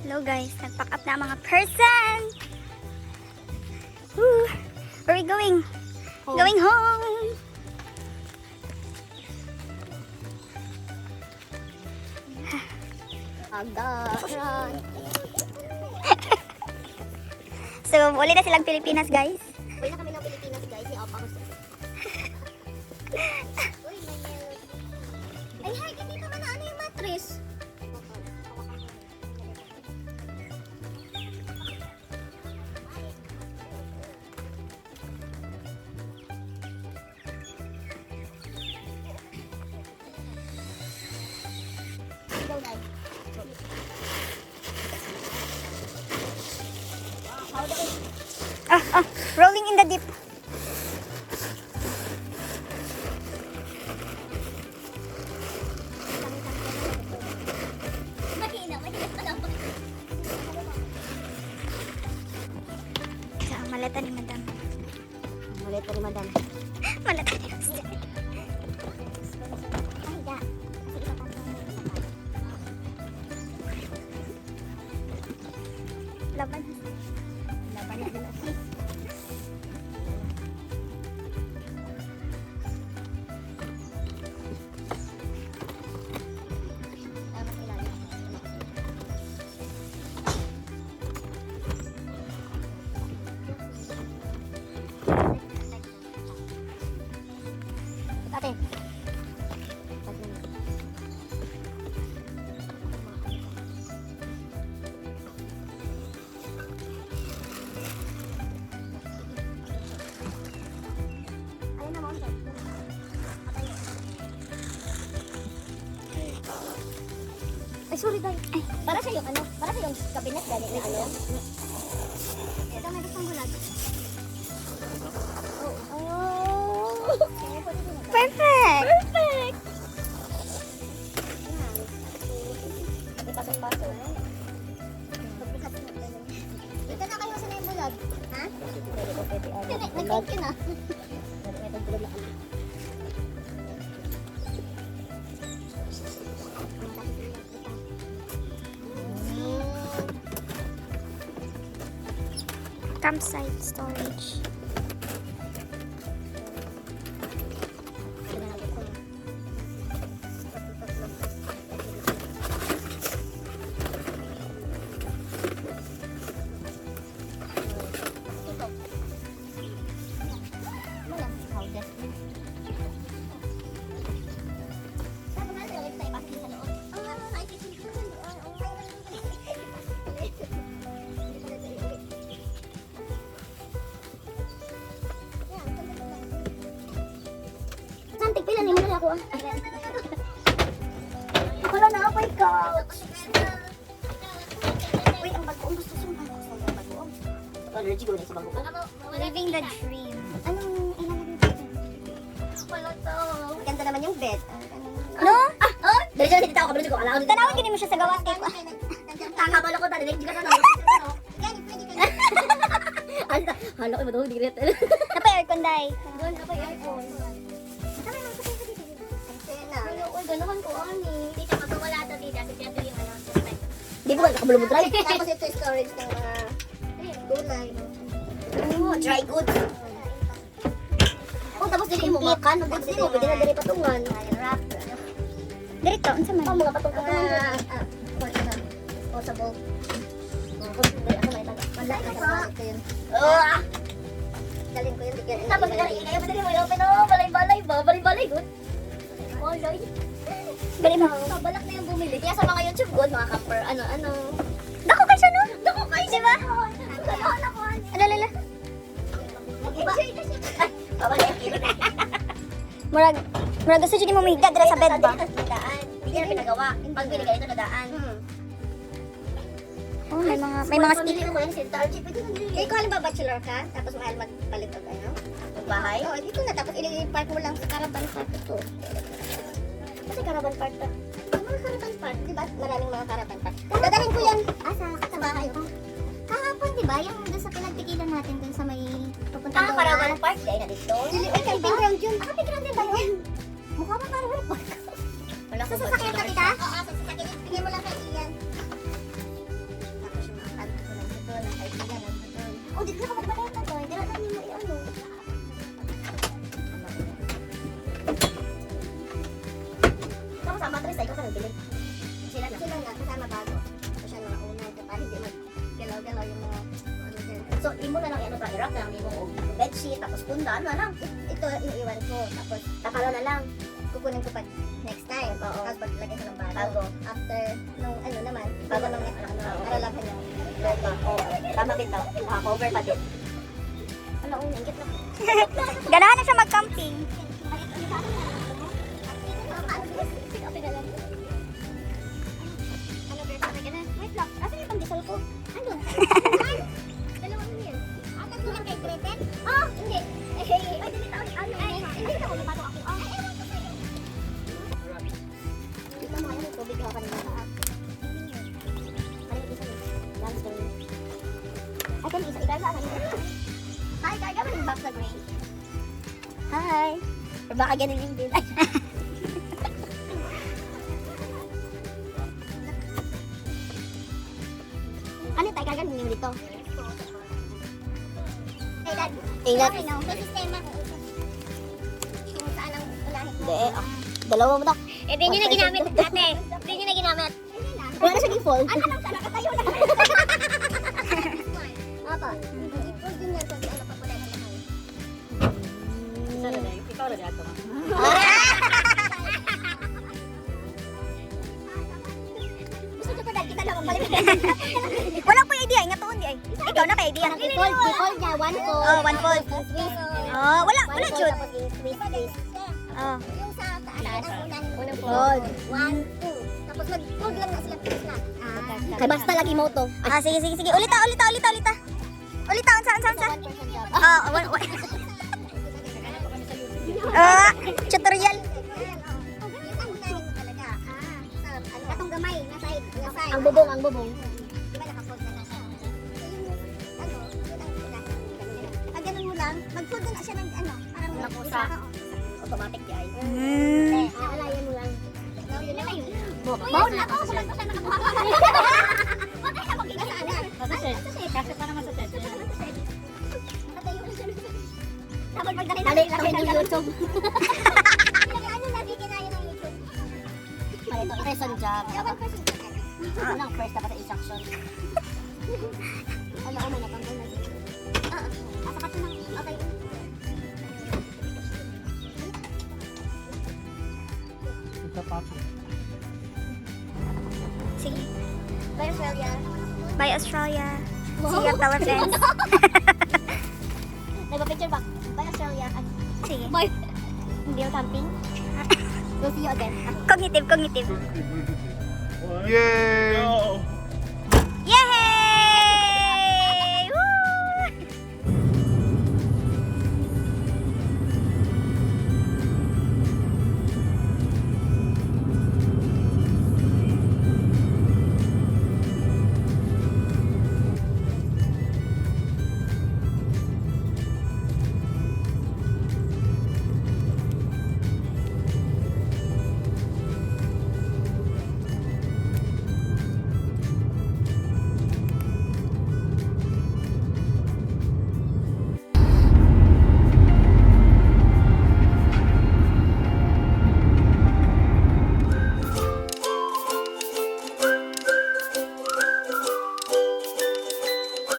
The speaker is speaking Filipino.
Hello guys, nag-pack up na ang mga person. Woo! Where are we going? Home. Going home. Agaran. So, uli na silang Pilipinas guys. Uwi na kami ng Pilipinas, guys. I-off ako sa... Uy, may melody. Ay, hi, hindi naman na ano yung mattress. Go, guys. How do I... Rolling in the deep. Sa maleta ni Madam. Maleta ni Madam. Maleta ni Madam. Laban. Laban na din ako. Ate. Ayun na, mountain. Ay, sorry guys. Ay, para sa yung ano? Para sa yung cabinet gani na ano? Ito may gustong bulag. Oh. Perfect! Perfect! May pasok-pasok. Ito na kayo sa na yung bulag. Ha? Nag-count ka na. Ito bulag na kami. Campsite storage. Santik, pila ni mo na ako ah. Wala na ako ikaw. Wait, ang bagoong gusto sumpa ko sa mga bagoong. Allergy ko na sa bagoong. Living the dream. Anong ilalagay dito? Wala to. Ganda naman yung bed. No? Ah! Oh! Dali siya, dito ako. Dali ko. Alam ko dito. Tanawin gini mo siya sa gawas kay pa. Kakabalo ko tali. Hindi ka na lang. Hala ko, madawag. Hindi ka na. Napay aircon dai. Doon na pa yung aircon. Uy, ganoon ko, ani. Tita, magkawala ito, tita. Kasi ito yung ano. Di ba ka kabulong mo dry? Tapos ito yung storage ng mga gulay. Oh, dry goods. Oh, tapos dili mo makan. Tapos dili mo, pwede na dali patungan. Wrap. Dirito, unsa man? Oh, mga patung-patungan. Possible. Wala ka pa. Oh! Dalhin ko yun. Tapos kayo madali mo i-open. Oh, balay-balay ba? Balay-balay good. Balay. Gali mo. Balak na yung bumili. Kaya sa mga YouTube good, mga camper, ano. Dako kay siya no? Dako kayo, di ba? Ganoon ako. Alala. Diba? Ay, babalik. Murag gusto jud mo mahiga dira sa bed ba? Hindi na pinagawa. Pag binigay ito nadaan. Oh, may mga Pamili ko yung Sintal. Eh, kung alam ba bachelor ka, tapos mahal magpalit ng ano? Bahay? Oo, dito na. Tapos i-park mo lang sa caravan park ito. Kasi caravan park to. Mga caravan park, di ba? Maraming mga caravan park. Dadalhin ko yan. Sa bahay. Kahapon, di ba? Yung doon sa pinagtikilan natin doon sa may papunta doon. Caravan park, dahil na dito. Ay, camping ground yun. Camping ground din ba yun? Mukha ba caravan park? Wala ko sasakyan ka kita? Oo, sasakyan. Bigyan mo lang kay Ian. dito na kapag na to. Hindi na namin mo i-ano. Ikaw kasama, Tris, ikaw ka nagbili. Sila nga, kasama bago. So siya mga una, para hindi mag-galaw-galaw yung mga ano dyan. So, imo na lang ano pa, i-wrap na lang imo og bedsheet, tapos pundan na lang. Ito, iniiwan ko. Tapos, Takalo na lang. kukunin ko pag next time. Oo. Tapos paglagay ko ng bago. Bago. After, nung ano naman, Bago nung para lang kanya. Oo, tama din daw. Cover pa din. Ano, ingit na. Ganahan na siya mag-camping. Ano, girl, sabi ka na. Wait lang, asan yung pandesal ko? Ano? Dalawa mo yan. Tatlo lang kay Treten? Oh, hindi. Ay, dili tao. Ano? Hindi na ako, nabato ako. Ay, ewan ko sa'yo. Dito mo, yung tubig ako kanina sa app. Ano yung isa niya? Last day. Ay, kan isa. Ikarga kanina. Hi, karga mo yung box na gray. Hi. Or baka ganun yung din. Ano tayo karga ninyo dito? Hey, Dad. Ingat. Okay, no? Sa sistema ko. Kung saan ang unahin mo. Hindi, dalawa mo na. Eh, di nyo na ginamit dati. Di nyo na ginamit. Wala na siya default. Ano lang siya? Nakatayo na. Apa? Default din yan. Pag ano pa pala na lang. Isa na din. Ikaw na din ato. Gusto ko dahil kita lang ang balik. Wala po idea, nga tuon di ay. Ikaw na kay idea. Default niya. One fold. Oh, one fold. Twist. Oh, wala jud. Tapos twist. Oh. Yung sa taas, unang fold. 1, 2. Tapos mag-fold lang na sila twist na. Kay basta lagi mo to. Ah, sige. Ulita. Ulita, unsa. Ah, Ah, tutorial. Katong gamay, nasa side. Ang bubong, ang bubong. Di ba naka-fold na siya? So yung, ano, yun ang unahin. Pag ganun mo lang, mag-fold na siya ng ano, parang Nakusa. Automatic di ay. Alayan mo lang. No, yun na yun. Bawal na ako, kulang ko siya nakabuha. Bakit na mag-inasaan na? Kasi para masaset. Nakatayo na siya. Tapos magdali Dali, tapos yung YouTube. Ano na, di kinaya ng YouTube. Person job. Yawan ko siya. Unang first dapat sa instruction. Ano, may natanggal na siya. Asa ka ito ng, okay. Sige. Bye, Australia. Bye Australia. See you Philippines. Nagpa-picture back. Bye, Australia. Sige. Bye. Hindi yung camping. We'll see you again. Cognitive. Yay!